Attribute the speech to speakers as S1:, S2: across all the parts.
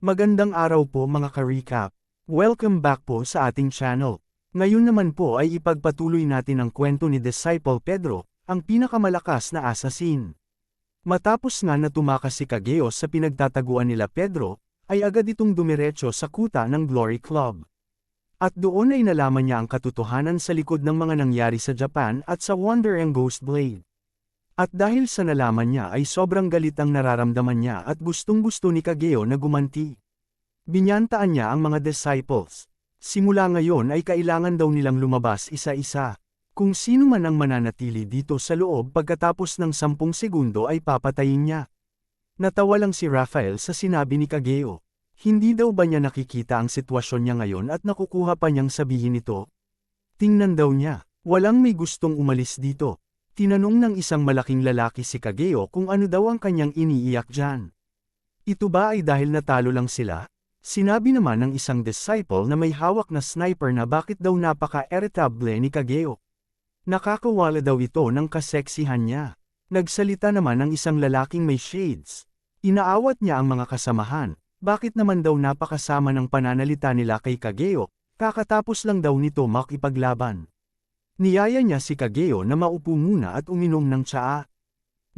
S1: Magandang araw po mga ka-recap. Welcome back po sa ating channel. Ngayon naman po ay ipagpatuloy natin ang kwento ni Disciple Pedro, ang pinakamalakas na assassin. Matapos nga na tumakas si Kageo sa pinagtataguan nila Pedro, ay agad itong dumiretso sa kuta ng Glory Club. At doon ay nalaman niya ang katotohanan sa likod ng mga nangyari sa Japan at sa Wonder and Ghost Blade. At dahil sa nalaman niya ay sobrang galit ang nararamdaman niya at gustong-gusto ni Kageo na gumanti. Binyantaan niya ang mga disciples. Simula ngayon ay kailangan daw nilang lumabas isa-isa. Kung sino man ang mananatili dito sa loob pagkatapos ng 10 segundo ay papatayin niya. Natawa lang si Raphael sa sinabi ni Kageo. Hindi daw ba niya nakikita ang sitwasyon niya ngayon at nakukuha pa niyang sabihin ito? Tingnan daw niya, walang may gustong umalis dito. Tinanong ng isang malaking lalaki si Kageo kung ano daw ang kanyang iniiyak dyan. Ito ba ay dahil natalo lang sila? Sinabi naman ng isang disciple na may hawak na sniper na bakit daw napaka-irritable ni Kageo. Nakakawala daw ito ng kaseksihan niya. Nagsalita naman ng isang lalaking may shades. Inaawat niya ang mga kasamahan, bakit naman daw napakasama ng pananalita nila kay Kageo, kakatapos lang daw nito makipaglaban. Niyaya niya si Kageo na maupo muna at uminom ng tsaa.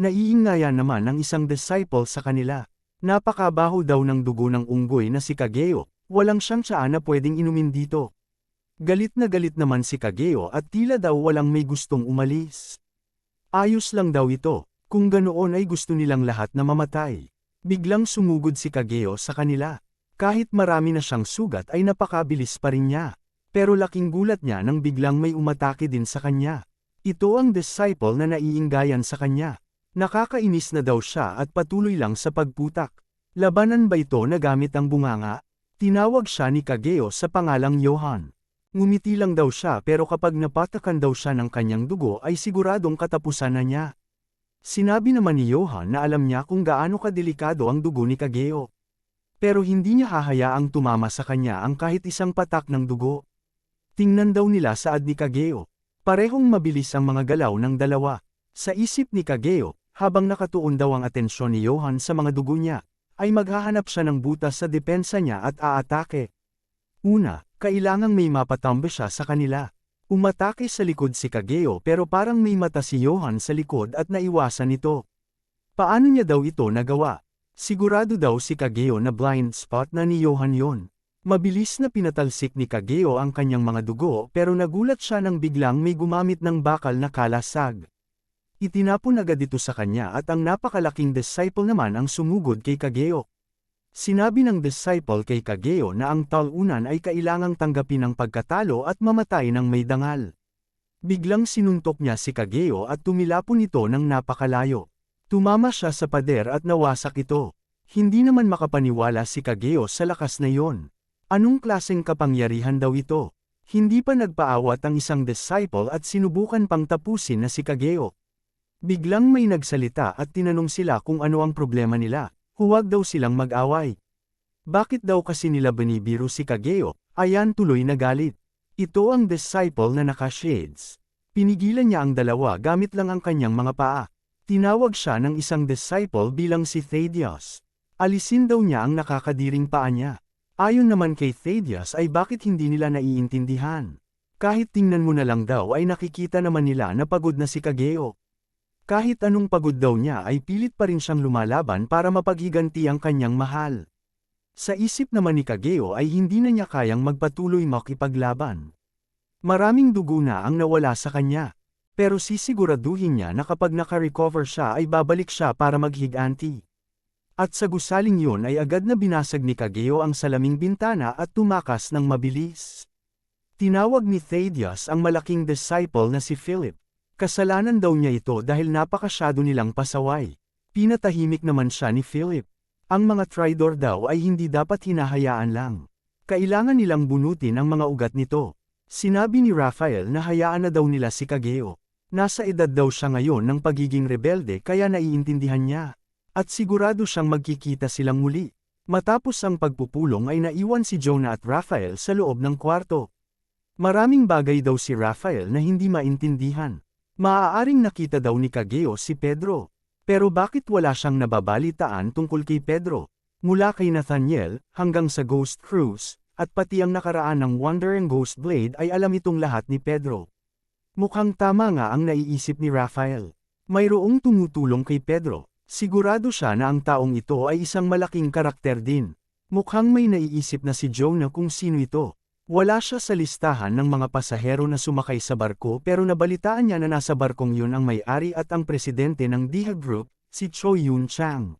S1: Naiingayan naman ang isang disciple sa kanila. Napakabaho daw ng dugo ng unggoy na si Kageo, walang siyang tsaa na pwedeng inumin dito. Galit na galit naman si Kageo at tila daw walang may gustong umalis. Ayos lang daw ito, kung ganoon ay gusto nilang lahat na mamatay. Biglang sumugod si Kageo sa kanila. Kahit marami na siyang sugat ay napakabilis pa rin niya. Pero laking gulat niya nang biglang may umatake din sa kanya. Ito ang disciple na naiinggayan sa kanya. Nakakainis na daw siya at patuloy lang sa pagputak. Labanan ba ito na gamit ang bunganga? Tinawag siya ni Kageo sa pangalang Johan. Ngumiti lang daw siya pero kapag napatakan daw siya ng kanyang dugo ay siguradong katapusan na niya. Sinabi naman ni Johan na alam niya kung gaano kadelikado ang dugo ni Kageo. Pero hindi niya hahayaang tumama sa kanya ang kahit isang patak ng dugo. Tingnan daw nila saad ni Kageo. Parehong mabilis ang mga galaw ng dalawa. Sa isip ni Kageo, habang nakatuon daw ang atensyon ni Johan sa mga dugo niya, ay maghahanap siya ng butas sa depensa niya at aatake. Una, kailangang may mapatambo siya sa kanila. Umatake sa likod si Kageo pero parang may mata si Johan sa likod at naiwasan ito. Paano niya daw ito nagawa? Sigurado daw si Kageo na blind spot na ni Johan yon. Mabilis na pinatalsik ni Kageo ang kanyang mga dugo pero nagulat siya nang biglang may gumamit ng bakal na kalasag. Itinapon agad ito sa kanya at ang napakalaking disciple naman ang sumugod kay Kageo. Sinabi ng disciple kay Kageo na ang talunan ay kailangang tanggapin ang pagkatalo at mamatay ng may dangal. Biglang sinuntok niya si Kageo at tumilapon ito ng napakalayo. Tumama siya sa pader at nawasak ito. Hindi naman makapaniwala si Kageo sa lakas na iyon. Anong klaseng kapangyarihan daw ito? Hindi pa nagpaawat ang isang disciple at sinubukan pang tapusin na si Kageo. Biglang may nagsalita at tinanong sila kung ano ang problema nila, huwag daw silang mag-away. Bakit daw kasi nila binibiro si Kageo? Ayan tuloy na galit. Ito ang disciple na naka-shades. Pinigilan niya ang dalawa gamit lang ang kanyang mga paa. Tinawag siya ng isang disciple bilang si Thaddeus. Alisin daw niya ang nakakadiring paa niya. Ayon naman kay Thaddeus ay bakit hindi nila naiintindihan. Kahit tingnan mo na lang daw ay nakikita naman nila na pagod na si Kageo. Kahit anong pagod daw niya ay pilit pa rin siyang lumalaban para mapaghiganti ang kanyang mahal. Sa isip naman ni Kageo ay hindi na niya kayang magpatuloy makipaglaban. Maraming dugo na ang nawala sa kanya. Pero sisiguraduhin niya na kapag naka-recover siya ay babalik siya para maghiganti. At sa gusaling yun ay agad na binasag ni Kageo ang salaming bintana at tumakas ng mabilis. Tinawag ni Thaddeus ang malaking disciple na si Philip. Kasalanan daw niya ito dahil napakasyado nilang pasaway. Pinatahimik naman siya ni Philip. Ang mga tridor daw ay hindi dapat hinahayaan lang. Kailangan nilang bunutin ang mga ugat nito. Sinabi ni Raphael na hayaan na daw nila si Kageo. Nasa edad daw siya ngayon ng pagiging rebelde kaya naiintindihan niya. At sigurado siyang magkikita silang muli. Matapos ang pagpupulong ay naiwan si Jonah at Raphael sa loob ng kwarto. Maraming bagay daw si Raphael na hindi maintindihan. Maaaring nakita daw ni Kageo si Pedro. Pero bakit wala siyang nababalitaan tungkol kay Pedro? Mula kay Nathaniel, hanggang sa Ghost Cruise, at pati ang nakaraan ng Wonder and Ghost Blade ay alam itong lahat ni Pedro. Mukhang tama nga ang naiisip ni Rafael. Mayroong tumutulong kay Pedro. Sigurado siya na ang taong ito ay isang malaking karakter din. Mukhang may naiisip na si Jonah kung sino ito. Wala siya sa listahan ng mga pasahero na sumakay sa barko pero nabalitaan niya na nasa barkong yun ang may-ari at ang presidente ng DIHA Group, si Cho Yun Chang.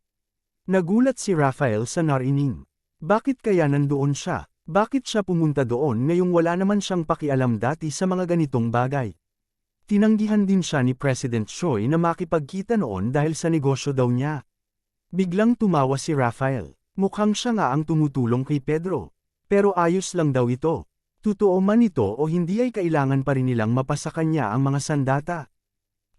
S1: Nagulat si Rafael sa narinig. Bakit kaya nandoon siya? Bakit siya pumunta doon ngayong wala naman siyang pakialam dati sa mga ganitong bagay? Tinanggihan din siya ni President Choi na makipagkita noon dahil sa negosyo daw niya. Biglang tumawa si Rafael. Mukhang siya nga ang tumutulong kay Pedro. Pero ayos lang daw ito. Totoo man ito o hindi ay kailangan pa rin nilang mapasa kanya ang mga sandata.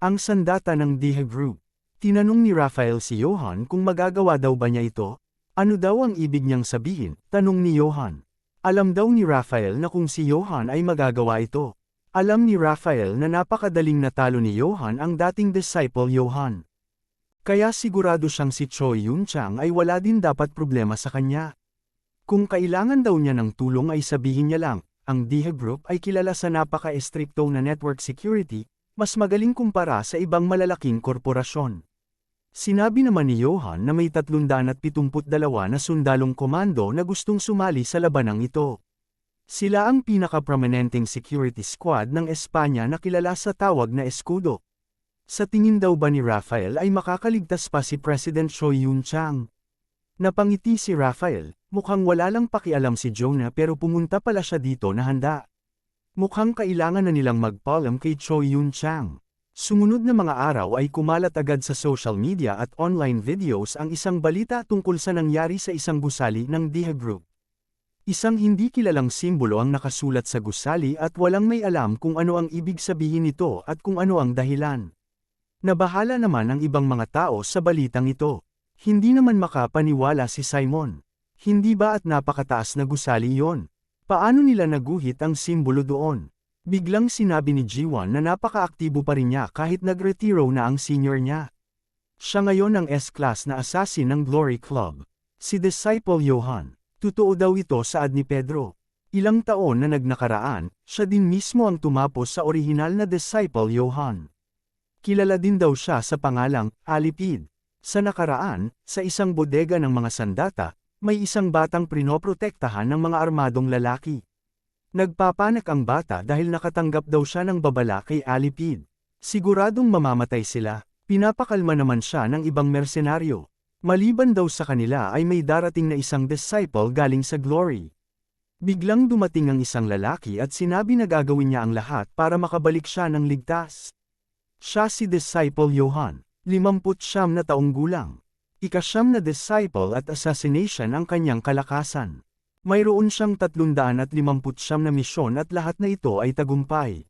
S1: Ang sandata ng DIHA Group. Tinanong ni Rafael si Johan kung magagawa daw ba niya ito. Ano daw ang ibig niyang sabihin? Tanong ni Johan. Alam daw ni Rafael na kung si Johan ay magagawa ito. Alam ni Rafael na napakadaling natalo ni Johan ang dating disciple Johan. Kaya sigurado siyang si Choi Yun Chang ay wala din dapat problema sa kanya. Kung kailangan daw niya ng tulong ay sabihin niya lang, ang DIHA Group ay kilala sa napaka-estrikto na network security, mas magaling kumpara sa ibang malalaking korporasyon. Sinabi naman ni Johan na may 372 na sundalong komando na gustong sumali sa labanang ito. Sila ang pinaka-prominenteng security squad ng Espanya na kilala sa tawag na Escudo. Sa tingin daw ba ni Rafael ay makakaligtas pa si President Choi Yun Chang? Napangiti si Rafael, mukhang wala lang pakialam si Jonah pero pumunta pala siya dito na handa. Mukhang kailangan na nilang magpaalam kay Choi Yun Chang. Sumunod na mga araw ay kumalat agad sa social media at online videos ang isang balita tungkol sa nangyari sa isang gusali ng DIHA Group. Isang hindi kilalang simbolo ang nakasulat sa gusali at walang may alam kung ano ang ibig sabihin nito at kung ano ang dahilan. Nabahala naman ang ibang mga tao sa balitang ito. Hindi naman makapaniwala si Simon. Hindi ba at napakataas na gusali yon? Paano nila naguhit ang simbolo doon? Biglang sinabi ni Jiwon na napaka-aktibo pa rin niya kahit nagretiro na ang senior niya. Siya ngayon ang S-class na assassin ng Glory Club. Si Disciple Johan. Totoo daw ito saad ni Pedro. Ilang taon na nagnakaraan, siya din mismo ang tumapos sa orihinal na Disciple Johan. Kilala din daw siya sa pangalang Alipid. Sa nakaraan, sa isang bodega ng mga sandata, may isang batang prinoprotektahan ng mga armadong lalaki. Nagpapanak ang bata dahil nakatanggap daw siya ng babala kay Alipid. Siguradong mamamatay sila, pinapakalma naman siya ng ibang mersenaryo. Maliban daw sa kanila ay may darating na isang disciple galing sa Glory. Biglang dumating ang isang lalaki at sinabi na gagawin niya ang lahat para makabalik siya ng ligtas. Siya si Disciple Johan, 59 na taong gulang. Ika-9 na disciple at assassination ang kanyang kalakasan. Mayroon siyang 359 na misyon at lahat na ito ay tagumpay.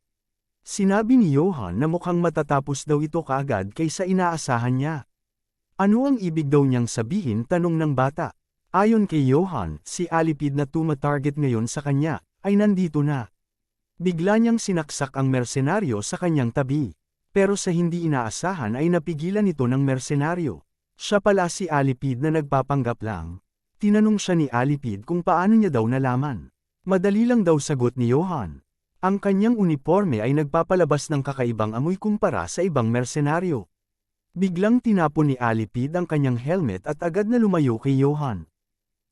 S1: Sinabi ni Johan na mukhang matatapos daw ito kaagad kaysa inaasahan niya. Ano ang ibig daw niyang sabihin? Tanong ng bata. Ayon kay Johan, si Alipid na tumatarget ngayon sa kanya, ay nandito na. Bigla niyang sinaksak ang mersenaryo sa kanyang tabi. Pero sa hindi inaasahan ay napigilan ito ng mersenaryo. Siya pala si Alipid na nagpapanggap lang. Tinanong siya ni Alipid kung paano niya daw nalaman. Madali lang daw sagot ni Johan. Ang kanyang uniforme ay nagpapalabas ng kakaibang amoy kumpara sa ibang mersenaryo. Biglang tinapon ni Alipid ang kanyang helmet at agad na lumayo kay Johan.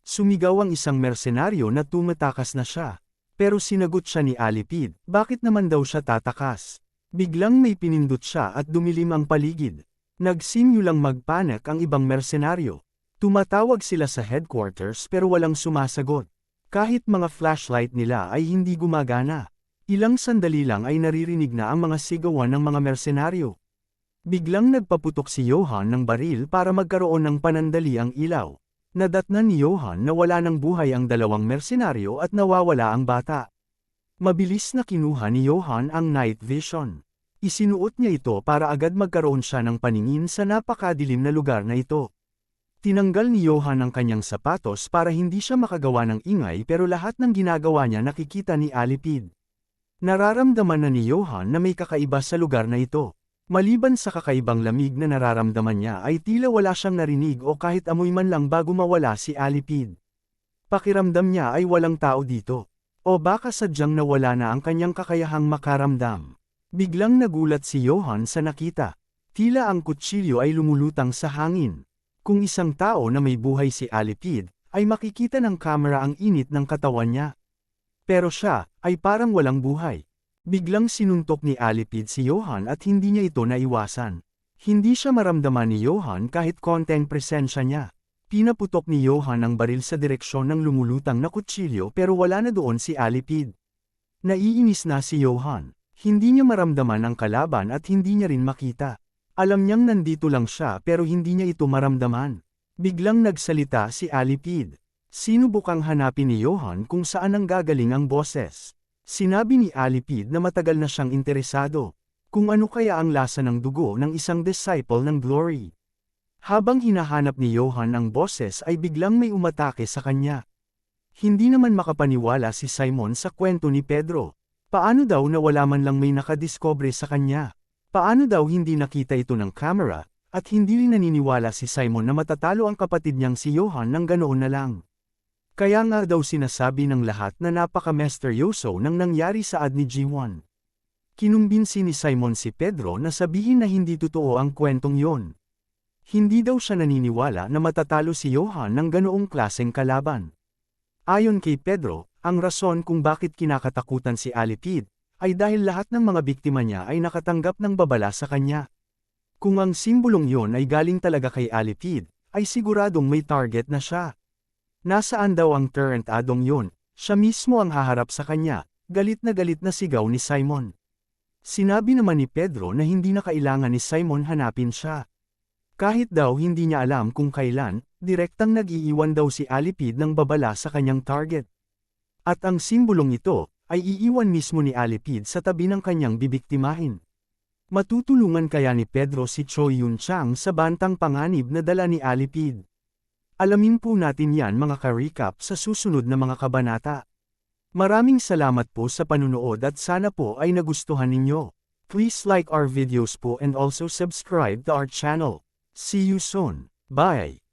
S1: Sumigaw ang isang mersenaryo na tumatakas na siya. Pero sinagot siya ni Alipid, bakit naman daw siya tatakas? Biglang may pinindot siya at dumilim ang paligid. Nagsimulang magpanik ang ibang mersenaryo. Tumatawag sila sa headquarters pero walang sumasagot. Kahit mga flashlight nila ay hindi gumagana. Ilang sandali lang ay naririnig na ang mga sigawan ng mga mersenaryo. Biglang nagpaputok si Johan ng baril para magkaroon ng panandali ang ilaw. Nadatnan ni Johan na wala ng buhay ang dalawang mersenaryo at nawawala ang bata. Mabilis na kinuha ni Johan ang night vision. Isinuot niya ito para agad magkaroon siya ng paningin sa napakadilim na lugar na ito. Tinanggal ni Johan ang kanyang sapatos para hindi siya makagawa ng ingay pero lahat ng ginagawa niya nakikita ni Alipid. Nararamdaman na ni Johan na may kakaiba sa lugar na ito. Maliban sa kakaibang lamig na nararamdaman niya ay tila wala siyang narinig o kahit amoy man lang bago mawala si Alipid. Pakiramdam niya ay walang tao dito. O baka sadyang nawala na ang kanyang kakayahang makaramdam. Biglang nagulat si Johan sa nakita. Tila ang kutsilyo ay lumulutang sa hangin. Kung isang tao na may buhay si Alipid, ay makikita ng kamera ang init ng katawan niya. Pero siya, ay parang walang buhay. Biglang sinuntok ni Alipid si Johan at hindi niya ito naiwasan. Hindi siya maramdaman ni Johan kahit konteng presensya niya. Pinaputok ni Johan ang baril sa direksyon ng lumulutang na kutsilyo pero wala na doon si Alipid. Naiinis na si Johan. Hindi niya maramdaman ang kalaban at hindi niya rin makita. Alam niyang nandito lang siya pero hindi niya ito maramdaman. Biglang nagsalita si Alipid. Sinubukang hanapin ni Johan kung saan ang gagaling ang boses. Sinabi ni Alipid na matagal na siyang interesado. Kung ano kaya ang lasa ng dugo ng isang disciple ng Glory. Habang hinahanap ni Johan ang boses ay biglang may umatake sa kanya. Hindi naman makapaniwala si Simon sa kwento ni Pedro. Paano daw na wala man lang may nakadiscover sa kanya? Paano daw hindi nakita ito ng camera, at hindi rin naniniwala si Simon na matatalo ang kapatid niyang si Johan ng ganoon na lang? Kaya nga daw sinasabi ng lahat na napaka-misteryoso nang nangyari sa ad ni G1. Kinumbinsi ni Simon si Pedro na sabihin na hindi totoo ang kwentong yon. Hindi daw siya naniniwala na matatalo si Johan ng ganoong klaseng kalaban. Ayon kay Pedro, ang rason kung bakit kinakatakutan si Alipid, ay dahil lahat ng mga biktima niya ay nakatanggap ng babala sa kanya. Kung ang simbolong yon ay galing talaga kay Alipid, ay siguradong may target na siya. Nasaan daw ang turret adong yon? Siya mismo ang haharap sa kanya, galit na sigaw ni Simon. Sinabi naman ni Pedro na hindi na kailangan ni Simon hanapin siya. Kahit daw hindi niya alam kung kailan, direktang nag-iiwan daw si Alipid ng babala sa kanyang target. At ang simbolong ito, ay iiwan mismo ni Alipid sa tabi ng kanyang bibiktimahin. Matutulungan kaya ni Pedro si Choi Yun Chang sa bantang panganib na dala ni Alipid? Alamin po natin yan mga ka-recap sa susunod na mga kabanata. Maraming salamat po sa panunood at sana po ay nagustuhan ninyo. Please like our videos po and also subscribe to our channel. See you soon. Bye!